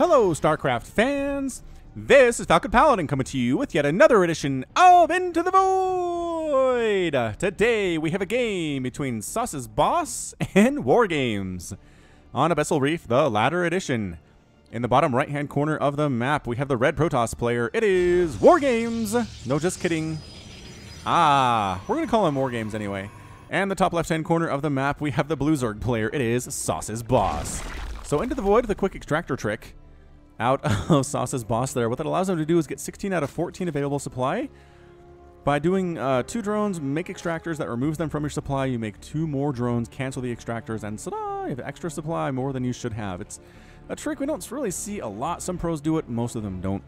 Hello, StarCraft fans! This is Falcon Paladin coming to you with yet another edition of Into the Void! Today we have a game between SauceIsBoss and Wargamez on Abyssal Reef, the latter edition. In the bottom right-hand corner of the map, we have the red Protoss player. It is Wargamez! No, just kidding. We're going to call him Wargamez anyway. And the top left-hand corner of the map, we have the blue Zerg player. It is SauceIsBoss. So Into the Void, the quick extractor trick out of SauceIsBoss there. What that allows them to do is get 16 out of 14 available supply. By doing 2 drones, make extractors that removes them from your supply. You make 2 more drones, cancel the extractors, and ta-da! You have extra supply, more than you should have. It's a trick we don't really see a lot. Some pros do it, most of them don't.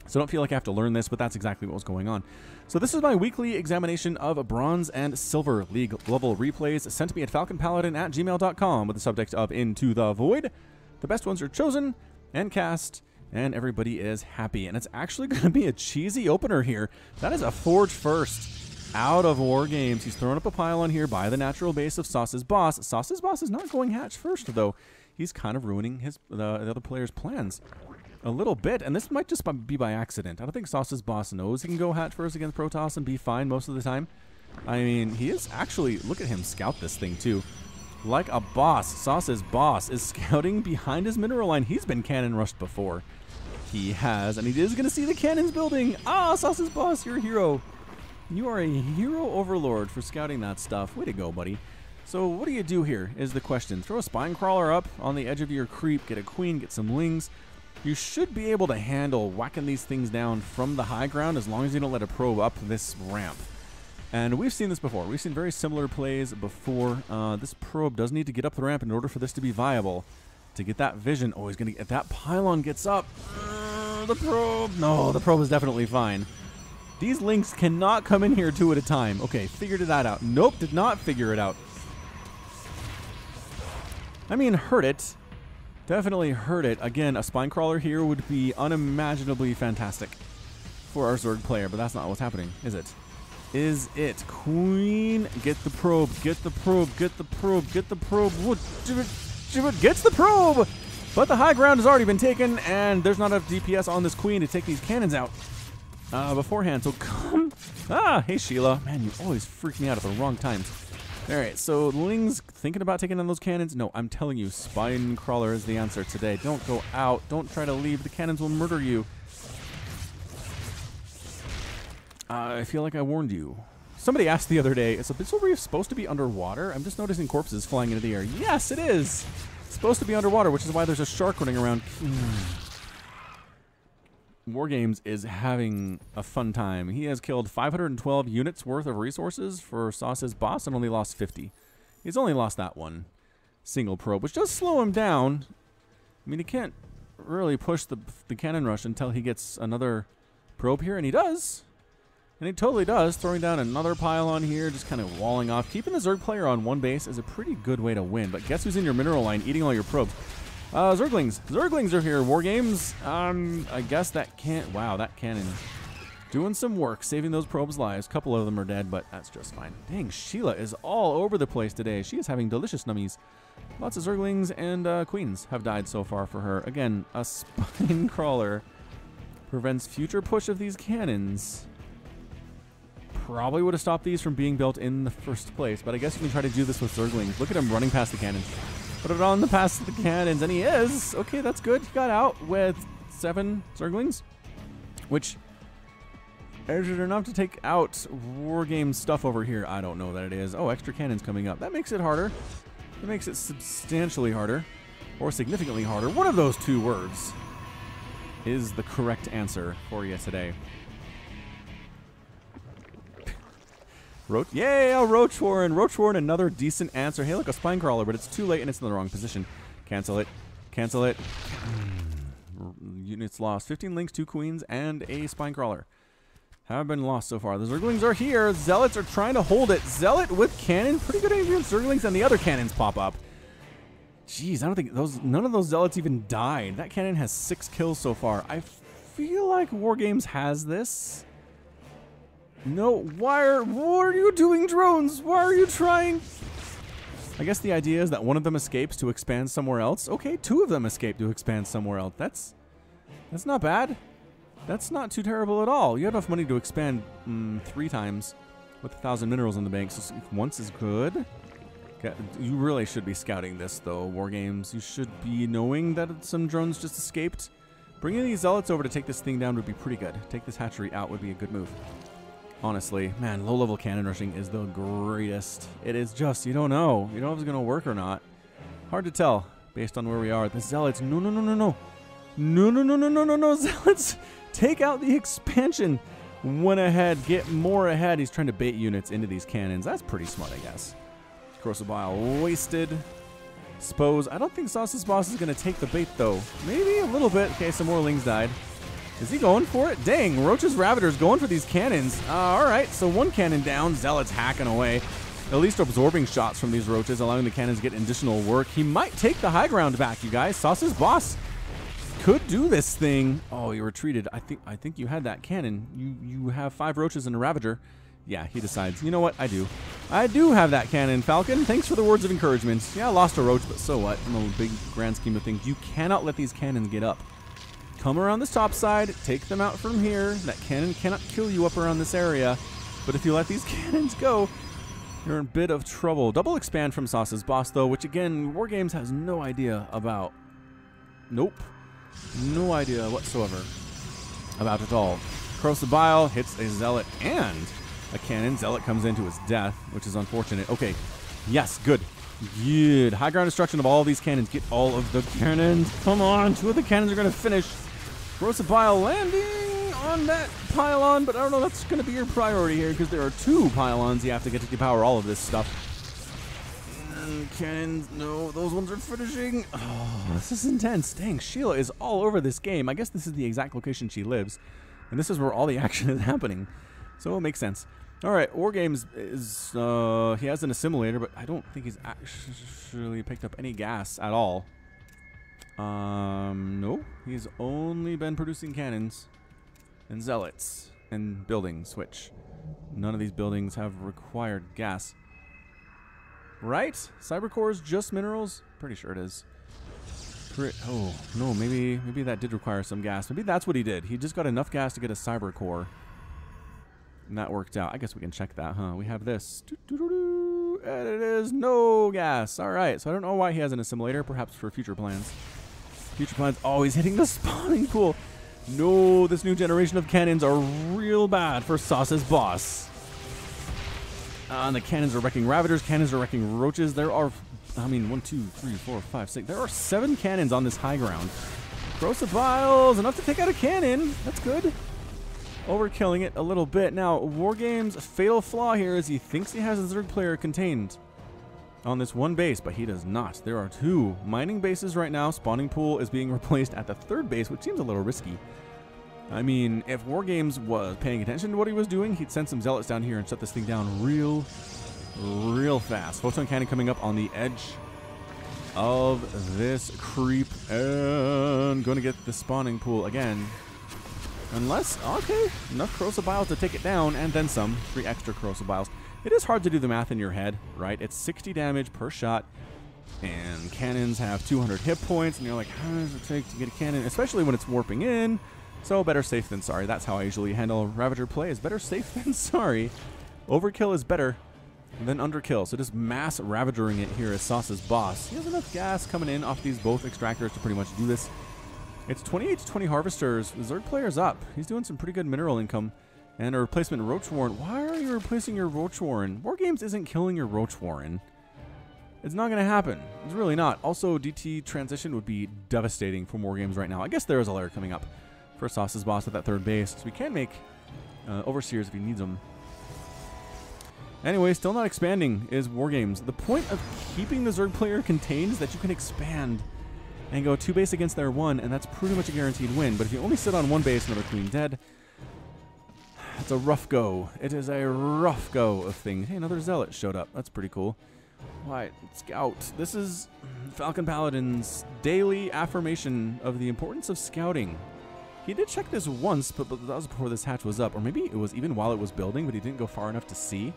So don't feel like I have to learn this, but that's exactly what was going on. So this is my weekly examination of Bronze and Silver League level replays sent to me at falconpaladin@gmail.com with the subject of Into the Void. The best ones are chosen and cast, and everybody is happy. And it's actually going to be a cheesy opener here. That is a Forge First out of Wargamez. He's thrown up a pylon here by the natural base of SauceIsBoss. SauceIsBoss is not going hatch first, though. He's kind of ruining the other player's plans a little bit, and this might just be by accident. I don't think SauceIsBoss knows he can go hatch first against Protoss and be fine most of the time. I mean, he is actually, look at him scout this thing too. Like a boss, SauceIsBoss is scouting behind his mineral line. He's been cannon rushed before. He has, and he is going to see the cannons building. SauceIsBoss, you're a hero. You are a hero overlord for scouting that stuff. Way to go, buddy. So what do you do here is the question. Throw a spine crawler up on the edge of your creep, get a queen, get some lings. You should be able to handle whacking these things down from the high ground as long as you don't let a probe up this ramp. And we've seen this before. We've seen very similar plays before. This probe does need to get up the ramp in order for this to be viable. To get that vision, he's going to get that pylon gets up. The probe. No, the probe is definitely fine. These links cannot come in here 2 at a time. Okay, figured that out. Nope, did not figure it out. I mean, heard it. Definitely heard it. Again, a spine crawler here would be unimaginably fantastic for our Zerg player, but that's not what's happening, is it? Is it? Queen, get the probe, get the probe, get the probe, get the probe. Gets the probe! But the high ground has already been taken, and there's not enough DPS on this queen to take these cannons out beforehand. So come. Hey Sheila. Man, you always freak me out at the wrong times. Alright, so Ling's thinking about taking on those cannons. No, I'm telling you, spine crawler is the answer today. Don't go out. Don't try to leave. The cannons will murder you. I feel like I warned you. Somebody asked the other day, is Abyssal Reef supposed to be underwater? I'm just noticing corpses flying into the air. Yes, it is! It's supposed to be underwater, which is why there's a shark running around. Wargamez is having a fun time. He has killed 512 units worth of resources for SauceIsBoss and only lost 50. He's only lost that one single probe, which does slow him down. I mean, he can't really push the cannon rush until he gets another probe here, and he does. And he totally does, throwing down another pylon here, just kind of walling off. Keeping the Zerg player on one base is a pretty good way to win, but guess who's in your mineral line eating all your probes? Zerglings. Zerglings are here. Wargamez. I guess that can't. Wow, that cannon doing some work, saving those probes' lives. A couple of them are dead, but that's just fine. Dang, Sheila is all over the place today. She is having delicious nummies. Lots of Zerglings and queens have died so far for her. Again, a spine crawler prevents future push of these cannons. Probably would have stopped these from being built in the first place, but I guess you can try to do this with Zerglings. Look at him running past the cannons. Put it on the past the cannons, and he is. Okay, that's good. He got out with 7 Zerglings, which is it enough to take out Wargamez stuff over here? I don't know that it is. Oh, extra cannons coming up. That makes it harder. It makes it substantially harder, or significantly harder. One of those 2 words is the correct answer for you today. Yay, a Roach Warren. Roach Warren, another decent answer. Hey, look, a spine crawler, but it's too late and it's in the wrong position. Cancel it. Cancel it. Units lost. 15 links, 2 queens, and a spine crawler have been lost so far. The Zerglings are here. Zealots are trying to hold it. Zealot with cannon. Pretty good against Zerglings, and the other cannons pop up. Jeez, I don't think none of those Zealots even died. That cannon has 6 kills so far. I feel like Wargamez has this. No, what are you doing, drones? Why are you trying? I guess the idea is that one of them escapes to expand somewhere else. Okay, 2 of them escape to expand somewhere else. That's not bad. That's not too terrible at all. You have enough money to expand 3 times with 1,000 minerals in the bank, so once is good. You really should be scouting this, though, Wargames. You should be knowing that some drones just escaped. Bringing these zealots over to take this thing down would be pretty good. Take this hatchery out would be a good move. Honestly, man, low-level cannon rushing is the greatest. It is just, you don't know. You don't know if it's going to work or not. Hard to tell based on where we are. The zealots, no. No, zealots. Take out the expansion. Went ahead, get more ahead. He's trying to bait units into these cannons. That's pretty smart, I guess. Corrosive Bile wasted. Suppose. I don't think SauceIsBoss is going to take the bait, though. Maybe a little bit. Okay, some more lings died. Is he going for it? Dang, Roach's Ravager's going for these cannons. All right, so 1 cannon down. Zealot's hacking away. At least absorbing shots from these Roaches, allowing the cannons to get additional work. He might take the high ground back, you guys. SauceIsBoss could do this thing. Oh, he retreated. I think you had that cannon. You have 5 Roaches and a Ravager. Yeah, he decides, you know what? I do have that cannon, Falcon. Thanks for the words of encouragement. Yeah, I lost a Roach, but so what? In the big grand scheme of things, you cannot let these cannons get up. Come around this top side, take them out from here. That cannon cannot kill you up around this area. But if you let these cannons go, you're in a bit of trouble. Double expand from SauceIsBoss, though, which, again, Wargames has no idea about. Nope. No idea whatsoever about it all. Corrosive Bile hits a Zealot and a cannon. Zealot comes into his death, which is unfortunate. Okay. Yes, good. Good. High ground destruction of all these cannons. Get all of the cannons. Come on. 2 of the cannons are going to finish. Corrosive Bile landing on that pylon, but I don't know that's going to be your priority here because there are 2 pylons you have to get to depower all of this stuff. Cannons, no, those ones are finishing. Oh, this is intense. Dang, Sheila is all over this game. I guess this is the exact location she lives, and this is where all the action is happening. So it makes sense. All right, Wargames is, he has an assimilator, but I don't think he's actually picked up any gas at all. No, he's only been producing cannons and zealots and buildings, which none of these buildings have required gas. Right? Cybercore is just minerals? Pretty sure it is. Oh, no, maybe that did require some gas. Maybe that's what he did. He just got enough gas to get a Cybercore. And that worked out. I guess we can check that, huh? We have this. And it is no gas. All right, so I don't know why he has an assimilator. Perhaps for future plans. Future plans. Oh, he's hitting the spawning pool. No, this new generation of cannons are real bad for SauceIsBoss. And the cannons are wrecking Ravagers. Cannons are wrecking Roaches. There are, I mean, 1, 2, 3, 4, 5, 6. There are 7 cannons on this high ground. Corrosive Biles, enough to take out a cannon. That's good. Overkilling it a little bit. Now, Wargames' fatal flaw here is he thinks he has a Zerg player contained on this one base, but he does not. There are 2 mining bases right now. Spawning pool is being replaced at the 3rd base, which seems a little risky. I mean, if Wargames was paying attention to what he was doing, he'd send some zealots down here and shut this thing down real fast. Photon cannon coming up on the edge of this creep and going to get the spawning pool again. Unless, okay, enough Corrosive Biles to take it down and then some. 3 extra Corrosive Biles. It is hard to do the math in your head, right? It's 60 damage per shot, and cannons have 200 hit points, and you're like, how does it take to get a cannon? Especially when it's warping in. So better safe than sorry. That's how I usually handle Ravager play, is better safe than sorry. Overkill is better than underkill. So just mass Ravagering it here as SauceIsBoss. He has enough gas coming in off these both extractors to pretty much do this. It's 28 to 20 harvesters. The Zerg player's up. He's doing some pretty good mineral income. And a replacement Roach Warren. Why are you replacing your Roach Warren? Wargames isn't killing your Roach Warren. It's not going to happen. It's really not. Also, DT transition would be devastating for Wargames right now. I guess there is a layer coming up for SauceIsBoss at that 3rd base. So we can make Overseers if he needs them. Anyway, still not expanding is Wargames. The point of keeping the Zerg player contained is that you can expand and go 2 base against their 1, and that's pretty much a guaranteed win. But if you only sit on 1 base, another queen dead, it's a rough go. It is a rough go of things. Hey, another Zealot showed up. That's pretty cool. Right, Scout. This is Falcon Paladin's daily affirmation of the importance of scouting. He did check this once, but that was before this hatch was up. Or maybe it was even while it was building, but he didn't go far enough to see.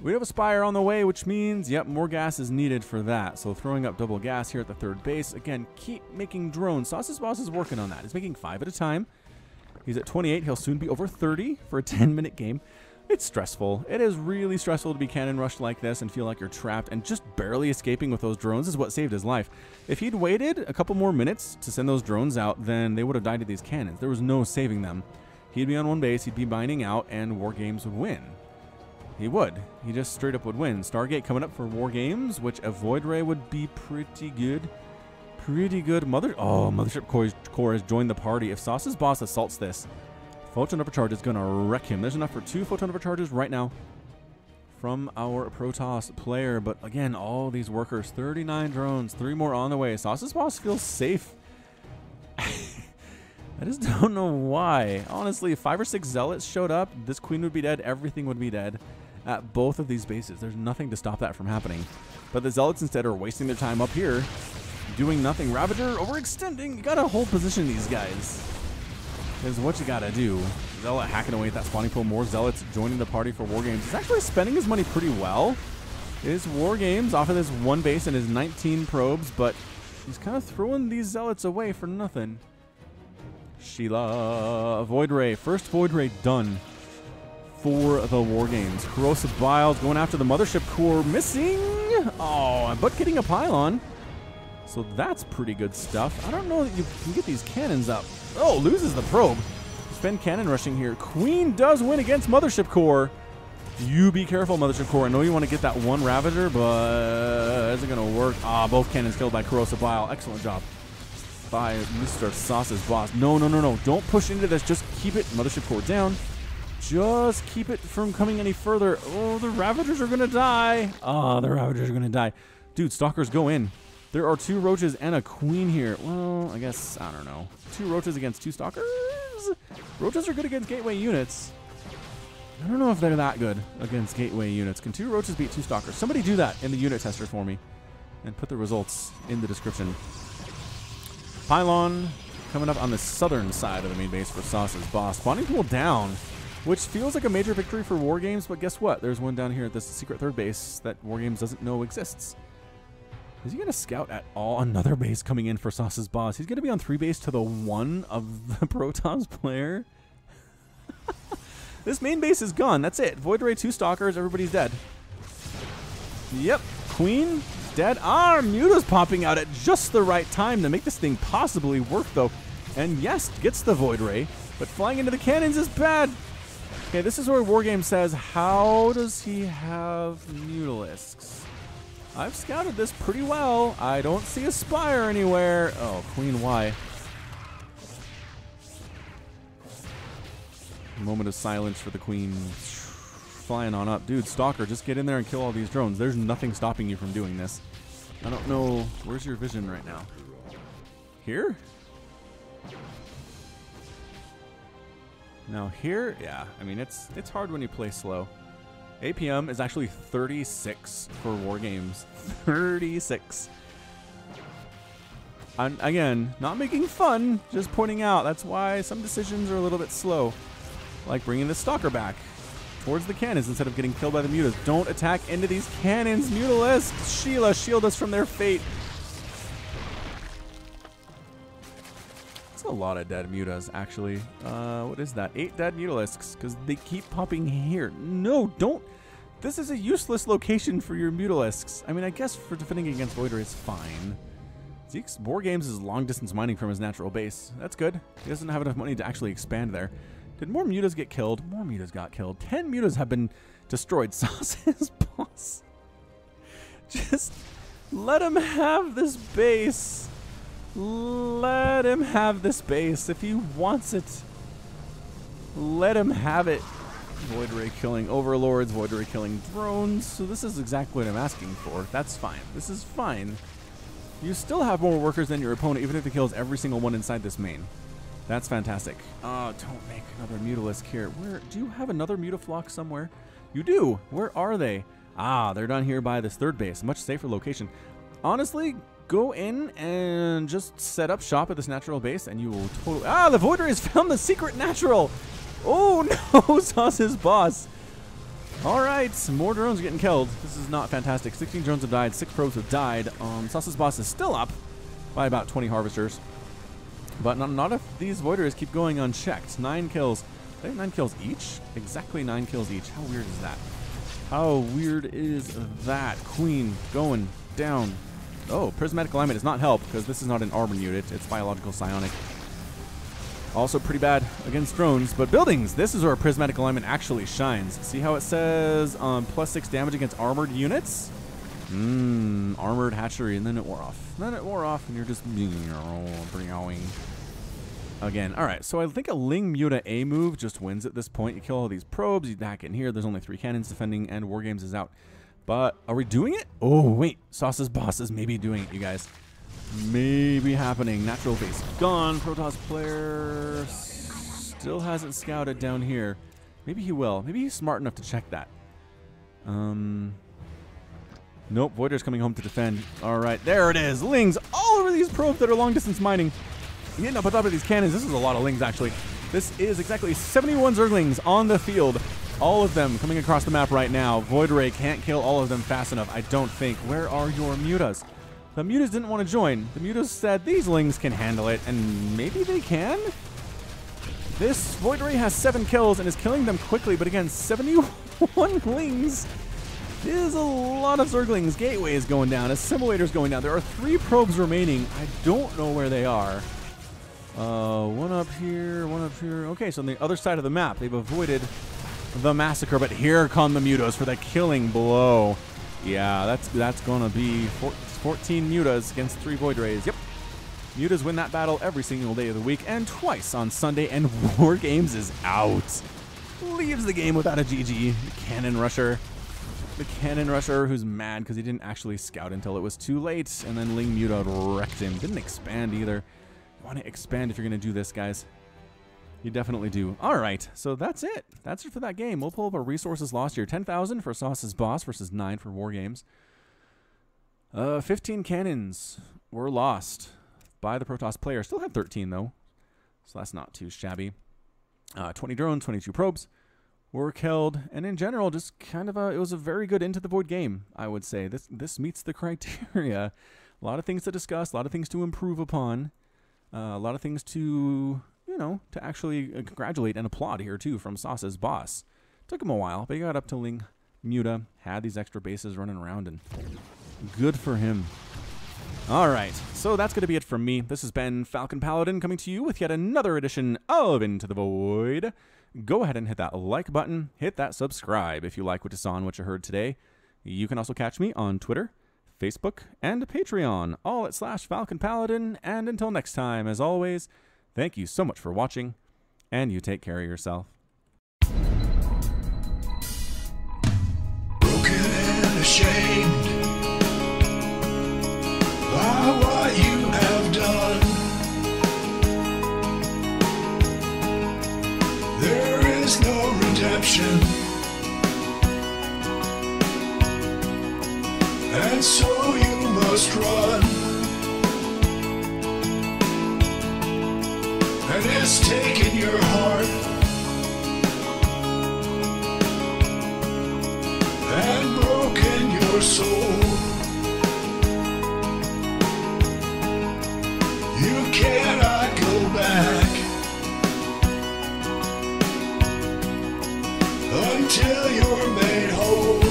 We have a Spire on the way, which means, yep, more gas is needed for that. So throwing up double gas here at the third base. Again, keep making drones. SauceIsBoss is working on that. He's making 5 at a time. He's at 28. He'll soon be over 30 for a 10-minute game. It's stressful. It is really stressful to be cannon rushed like this and feel like you're trapped, and just barely escaping with those drones is what saved his life. If he'd waited a couple more minutes to send those drones out, then they would have died to these cannons. There was no saving them. He'd be on one base, he'd be mining out, and Wargamez would win. He would. He just straight up would win. Stargate coming up for Wargamez, which a Void Ray would be pretty good. Pretty good. Mothership Core has joined the party. If SauceIsBoss assaults this, Photon Overcharge is going to wreck him. There's enough for 2 Photon Overcharges right now from our Protoss player. But again, all these workers, 39 drones, 3 more on the way. SauceIsBoss feels safe. I just don't know why. Honestly, if 5 or 6 Zealots showed up, this Queen would be dead. Everything would be dead at both of these bases. There's nothing to stop that from happening. But the Zealots instead are wasting their time up here, doing nothing. Ravager overextending. You got to hold position these guys. Is what you gotta do. Zealot hacking away at that spawning pool. More Zealots joining the party for Wargamez. He's actually spending his money pretty well. It is Wargamez off of this one base and his 19 probes, but he's kind of throwing these Zealots away for nothing. Sheila. Void Ray. First Void Ray done for the Wargamez. Corrosive Biles going after the Mothership Core. Missing. Oh, but getting a pylon. So that's pretty good stuff. I don't know that you can get these cannons up. Oh, loses the probe. Spend cannon rushing here. Queen does win against Mothership Core. You be careful, Mothership Core. I know you want to get that one Ravager, but is it going to work? Ah, both cannons killed by Corrosive Bile. Excellent job by Mr. SauceIsBoss. No, no, no, no. Don't push into this. Just keep it. Mothership Core down. Just keep it from coming any further. Oh, the Ravagers are going to die. Ah, the Ravagers are going to die. Dude, Stalkers, go in. There are 2 Roaches and a Queen here. Well, I guess, I don't know. 2 Roaches against 2 Stalkers? Roaches are good against gateway units. I don't know if they're that good against gateway units. Can 2 Roaches beat 2 Stalkers? Somebody do that in the unit tester for me and put the results in the description. Pylon coming up on the southern side of the main base for SauceIsBoss. Spawning pool down, which feels like a major victory for Wargamez, but guess what? There's one down here at this secret third base that Wargamez doesn't know exists. Is he going to scout at all? Another base coming in for SauceIsBoss. He's going to be on 3 base to the 1 of the Protoss player. This main base is gone. That's it. Void Ray, 2 Stalkers. Everybody's dead. Yep. Queen dead. Ah, Muta's popping out at just the right time to make this thing possibly work, though. And yes, gets the Void Ray, but flying into the cannons is bad. Okay, this is where Wargamez says, how does he have Mutalisks? I've scouted this pretty well. I don't see a Spire anywhere. Oh, Queen Y. Moment of silence for the Queen. Flying on up. Dude, Stalker, just get in there and kill all these drones. There's nothing stopping you from doing this. I don't know. Where's your vision right now? Here? Now here? Yeah, I mean, it's hard when you play slow. APM is actually 36 for Wargamez. 36. And again, not making fun, just pointing out that's why some decisions are a little bit slow. Like bringing the Stalker back towards the cannons instead of getting killed by the Mutas. Don't attack into these cannons, Mutalisk. Sheila, shield us from their fate. That's a lot of dead Mutas, actually. What is that? 8 dead Mutalisks, because they keep popping here. No, don't. This is a useless location for your Mutalisks. I mean, I guess for defending against Void Ray, it's fine. Zeke's Wargamez is long-distance mining from his natural base. That's good. He doesn't have enough money to actually expand there. Did more Mutas get killed? More Mutas got killed. 10 Mutas have been destroyed. SauceIsBoss. Just let him have this base. Let him have this base if he wants it. Let him have it. Void Ray killing overlords, Void Ray killing drones. So this is exactly what I'm asking for. That's fine. This is fine. You still have more workers than your opponent, even if he kills every single one inside this main. That's fantastic. Don't make another Mutalisk here. Where do you have another Mutaflock somewhere? You do. Where are they? Ah, they're down here by this third base. Much safer location. Honestly, go in and just set up shop at this natural base, and you will totally. Ah, the Void Ray has found the secret natural. Oh no, SauceIsBoss. All right, more drones are getting killed. This is not fantastic. 16 drones have died. 6 probes have died. SauceIsBoss is still up by about 20 harvesters. But not if these voiders keep going unchecked. 9 kills. Are they 9 kills each? Exactly 9 kills each. How weird is that? How weird is that? Queen going down. Oh, prismatic alignment does not help because this is not an armored unit. It's biological psionic. Also pretty bad against drones, but buildings. This is where prismatic alignment actually shines. See how it says +6 damage against armored units? Armored hatchery, and then it wore off. Then it wore off, and you're just browing again. All right, so I think a Ling Muta A move just wins at this point. You kill all these probes, you back in here. There's only 3 cannons defending, and Wargamez is out. But are we doing it? Oh, wait. SauceIsBoss is maybe doing it, you guys. Maybe happening. Natural base gone. Protoss player still hasn't scouted down here. Maybe he will. Maybe he's smart enough to check that. Nope. Voider's coming home to defend. All right. There it is. Lings all over these probes that are long distance mining. Getting up on top of these cannons. This is a lot of Lings, actually. This is exactly 71 Zerglings on the field. All of them coming across the map right now. Void Ray can't kill all of them fast enough, I don't think. Where are your mutas? The mutas didn't want to join. The mutas said these Lings can handle it, and maybe they can? This Void Ray has 7 kills and is killing them quickly, but again, 71 Lings is a lot of Zerglings. Gateway is going down. Assimilator's going down. There are 3 probes remaining. I don't know where they are. One up here, one up here. Okay, so on the other side of the map, they've avoided the massacre, but here come the mutas for the killing blow. Yeah, that's gonna be 14 mutas against 3 void rays. Yep. Mutas win that battle every single day of the week and twice on Sunday, and Wargamez is out. Leaves the game without a GG. The cannon rusher. The cannon rusher who's mad because he didn't actually scout until it was too late, and then Ling Muta wrecked him. Didn't expand either. You want to expand if you're going to do this, guys. You definitely do. All right, so that's it. That's it for that game. We'll pull up our resources lost here. 10,000 for SauceIsBoss versus 9 for Wargamez. 15 cannons were lost by the Protoss player. Still had 13, though, so that's not too shabby. 20 drones, 22 probes were killed, and in general, just kind of it was a very good Into the Void game, I would say. This meets the criteria. A lot of things to discuss, a lot of things to improve upon, a lot of things to, you know, to actually congratulate and applaud here, too, from SauceIsBoss. Took him a while, but he got up to Ling Muta, had these extra bases running around, and good for him. All right, so that's going to be it from me. This has been Falcon Paladin coming to you with yet another edition of Into the Void. Go ahead and hit that like button, hit that subscribe if you like what you saw and what you heard today. You can also catch me on Twitter, Facebook, and Patreon, all at /Falcon Paladin. And until next time, as always, thank you so much for watching, and you take care of yourself. Broken and ashamed by what you have done. There is no redemption, and so you must run. And it's taken your heart and broken your soul. You cannot go back until you're made whole.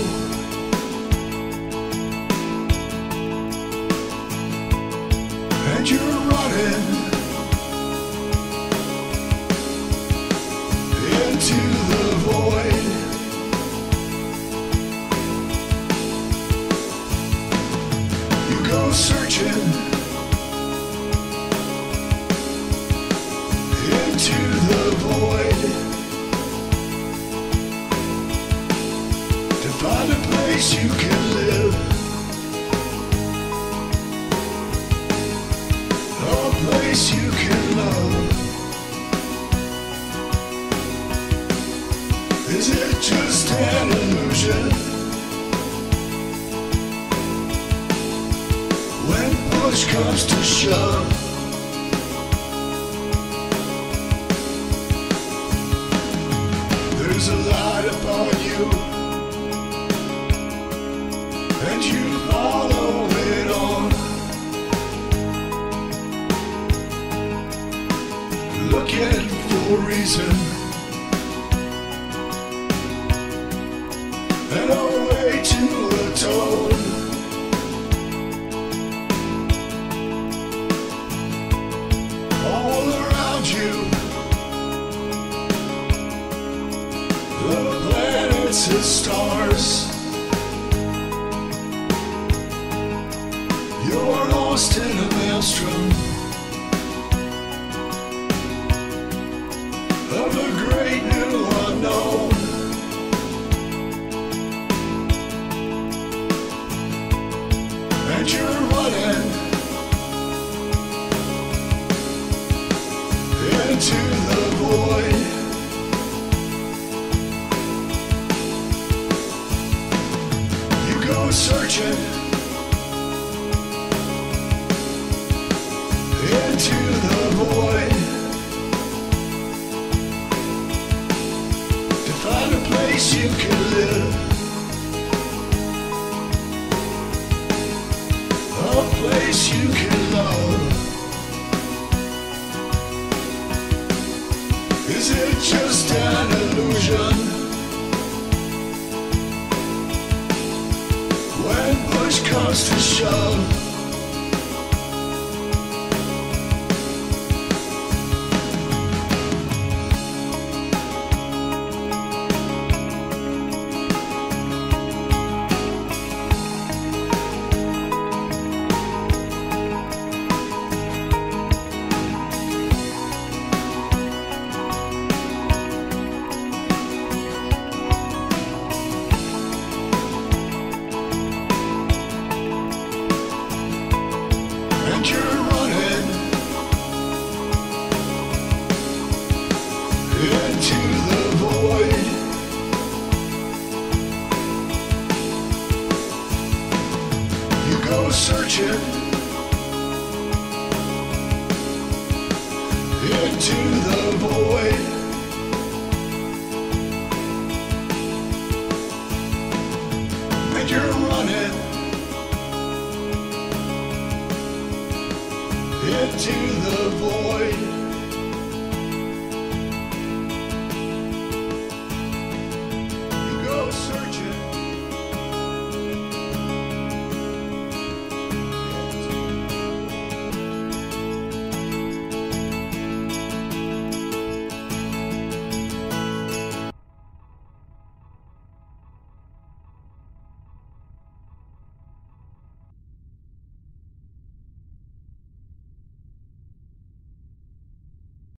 And you're running into the void. You go searching into the void to find a place you can live, a place you can love. Is it just an illusion when push comes to shove? There's a light upon you and you follow it on. Looking for a reason and a way to atone. All around you, the planets and stars. You're lost in a maelstrom of a great new unknown. And you're running into the void. You go searching into the void to find a place you can live, a place you can love. Is it just an illusion? When push comes to shove, and you're running into the void. You go searching into the void. And you're running into the void.